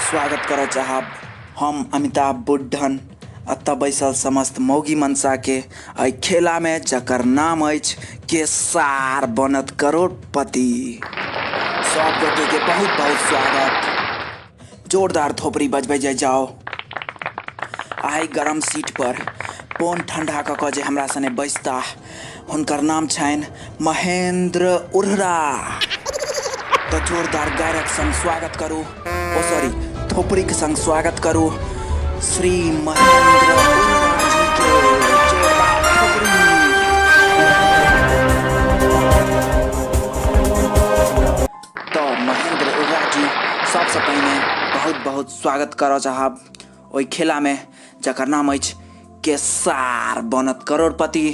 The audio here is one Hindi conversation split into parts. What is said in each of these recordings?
स्वागत कर चाहब हम अमिताभ बुड्ढन अत बैसल समस्त मौगी मनसा के एहि खेला में जकर नाम अछि केसार बनत करोड़पति। सब गोटे के बहुत बहुत स्वागत। जोरदार थोपड़ी बजबै जाओ। आइ गरम सीट पर पोन ठंडा कऽ जे हमरा सने बैसता हुनकर नाम छनि महेंद्र उर्रा। तो जोरदार गायरक संग स्वागत करू, थोपड़ी के संग स्वागत करू श्री महेंद्र उर्रा जी के। जोरदार थोपड़ी। तो महेंद्र उर्रा जी सबसे पहले बहुत बहुत स्वागत करो चाहब ओई खेला में जकर नाम अछि केसार बनत करोड़पति।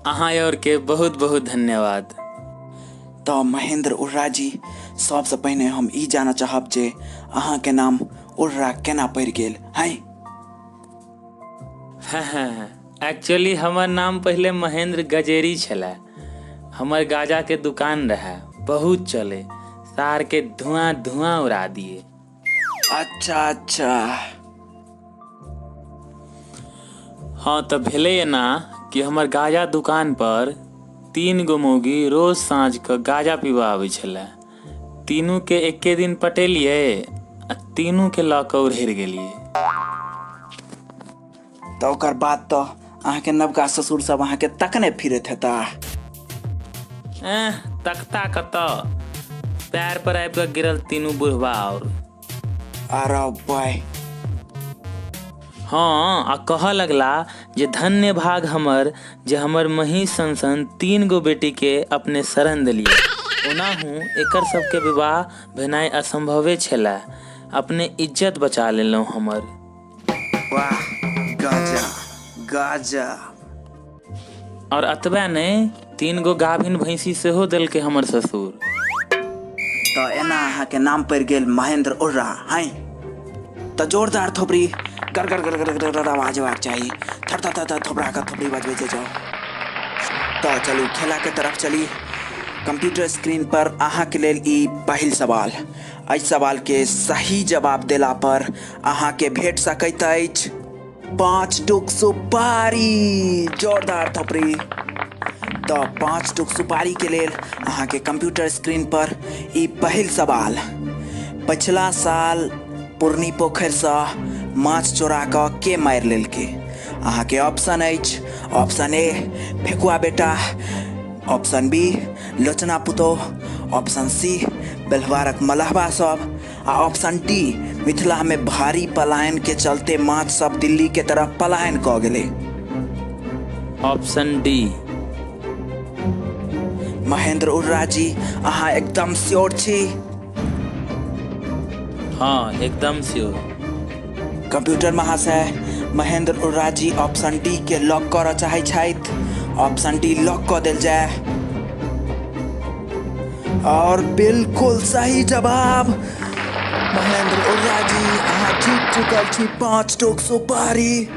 अहाँ और के बहुत बहुत धन्यवाद। तो महेंद्र उर्रा जी सबसे पहले हम ई जानना चाहब जे अहाँ के नाम उर्रा केना पड़ गेल है? एक्चुअली हमर नाम पहले महेंद्र गजेरी छले। हमर गाजा के दुकान रहे, बहुत चले, सार के धुआं धुआं उड़ा दिए। अच्छा। हाँ तो भेले ना कि हमर गाजा दुकान पर 3 गो मौगी रोज साँझ के गाजा पीबा आबै छले। तीनू के एके दिन पटेलिए आ तीनू के लऽ कऽ उड़ि गेलिए। तो ओकर बाद तो अहाँ के नवका ससुर सब अहाँ के तकने फिरत हेता। तकता कतऽ, पैर पर आबि कऽ गिरल तीनू बुढ़वा। और अरे बॉय। हाँ, आ कह लगला जे धन्य भाग हमर जे हमर मही सन 3 गो बेटी के अपने शरण दिलिए। ओनाहू एकर सबके विवाह भेनाइ असंभवे छले। अपने इज्जत बचा लेलहुँ हमर। वाह, गाजा। और अतबे नहीं, 3 गो गाभिन भैंसी सेहो देलके हमर ससुर। तो एना अहाँ के नाम पड़ गेल महेंद्र उर्रा है। तो जोरदार थोपड़ी गर आवाज आवाज चाहिए। थर थोपड़ा का थोपड़ी बजबे जाओ। तो चलू खेला के तरफ चली। कंप्यूटर स्क्रीन पर अहाँ के लेल ई पहिल सवाल। एहि सवाल के सही जवाब देला पर अहाँ के भेट सकैत अछि 5 टुक सुपारी। जोरदार थोपड़ी। तो 5 टुक सुपारी के लेल अहाँ के कंप्यूटर स्क्रीन पर ई पहिल सवाल। पिछला साल पुरनी पोखर से माछ चोरा के मारि लेलके? अहाँ के ऑप्शन अछि ऑप्शन ए फेकुआ बेटा, ऑप्शन बी लोचना पुतोह, ऑप्शन सी बेलवारक मलहबा सब, आ ऑप्शन डी मिथिला में भारी पलायन के चलते माछ सब दिल्ली के तरफ पलायन क गेले। Option D. महेंद्र उर्रा जी अहाँ एकदम श्योर छी? हाँ, एकदम श्योर। कंप्यूटर महाशय, महेंद्र उर्रा जी ऑप्शन डी के लॉक करऽ चाहे छथि। ऑप्शन डी लॉक कऽ देल जाए। और बिल्कुल सही जवाब। महेंद्र उर्रा जी अहाँ जीत चुकल छी 5 टुक सुपारी।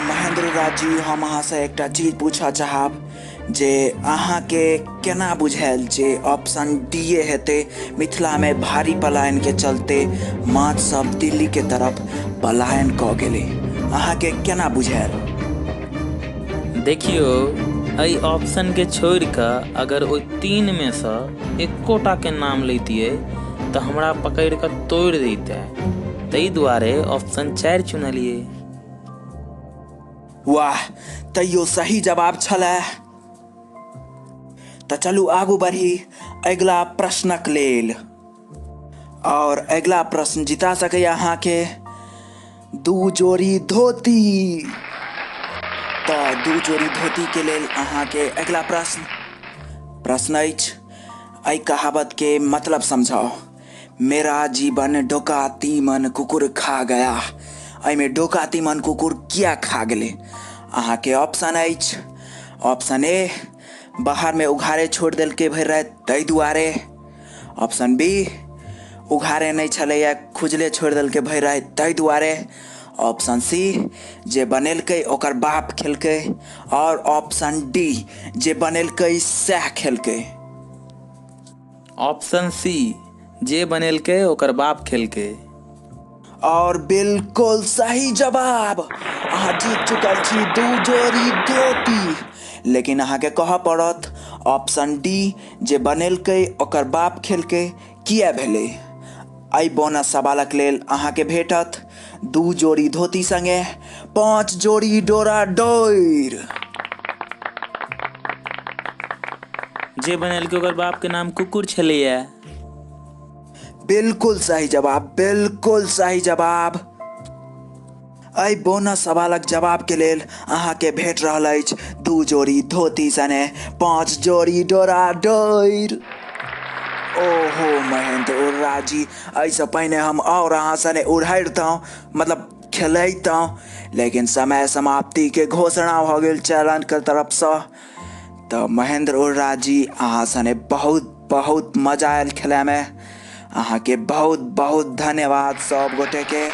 महेंद्र उर्रा जी हम अहाँ से एकटा चीज पूछऽ चाहब जे अहाँ के केना बुझायल जे ऑप्शन डी हेते मिथिला में भारी पलायन के चलते माछ सब दिल्ली के तरफ पलायन क गेले? अहाँ के केना बुझायल? देखियो, एहि ऑप्शन के छोड़ कऽ अगर ओइ 3 में से एकोटा के नाम लैतिए तो हमरा पकड़ कऽ तोड़ दैते। ताहि दुआरे ऑप्शन 4 चुनलिए। वाह, तैयो सही जवाब छलै। तो चलू आगू बढ़ी अगला प्रश्नक लेल। और अगला प्रश्न जिता सके अहाँ के 2 जोड़ी धोती। तो 2 जोड़ी धोती के लेल अहाँ के अगला प्रश्न अछि एहि कहावत के मतलब समझाओ। मेरा जीवन डोका तीमन कुकुर खा गया। एहिमे डोका तीमन कुकुर किया खा गेले? अहाँ के ऑप्शन अछि ऑप्शन ए बाहर में उघारे छोड़ देलके भरि राति ताहि दुआरे, ऑप्शन बी उघारे नहीं छलैया खुजले छोड़ देलके भरि राति ताहि दुआरे, ऑप्शन सी जे बनेलकै ओकर बाप खेलकै, और ऑप्शन डी जे बनेलकै सएह खेलकै। ऑप्शन सी जे बनेलके ओकर बाप खेलके। और बिल्कुल सही जवाब। अहाँ जीत चुकल छी 2 जोड़ी धोती। लेकिन अहाँके कहऽ पड़त ऑप्शन डी जे बनेलकै ओकर बाप खेलकै किया भेलै। एहि बोनस सवालक लेल अहाँके भेटत 2 जोड़ी धोती संगे 5 जोड़ी डोरा डोर। जे बनेलके ओकर बाप के नाम कुकुर छलैया। बिल्कुल सही जवाब, बिल्कुल सही जवाब। एहि बोनस सवालक जवाब के लेल अहाँके भेट रहल अछि 2 जोड़ी धोती सने 5 जोड़ी डोरा डोर। ओहो महेंद्र उर्रा जी, एहिसँ पहिने हम और अहाँ सने उड़ाइतहुँ, मतलब खेलैतहुँ, लेकिन समय समाप्ति के घोषणा भऽ गेल चैनल के तरफसँ। तऽ महेंद्र उर्रा जी, अहाँ सने बहुत बहुत मजा आयल खेलयमे। अहाँके बहुत बहुत धन्यवाद सब गोटे के।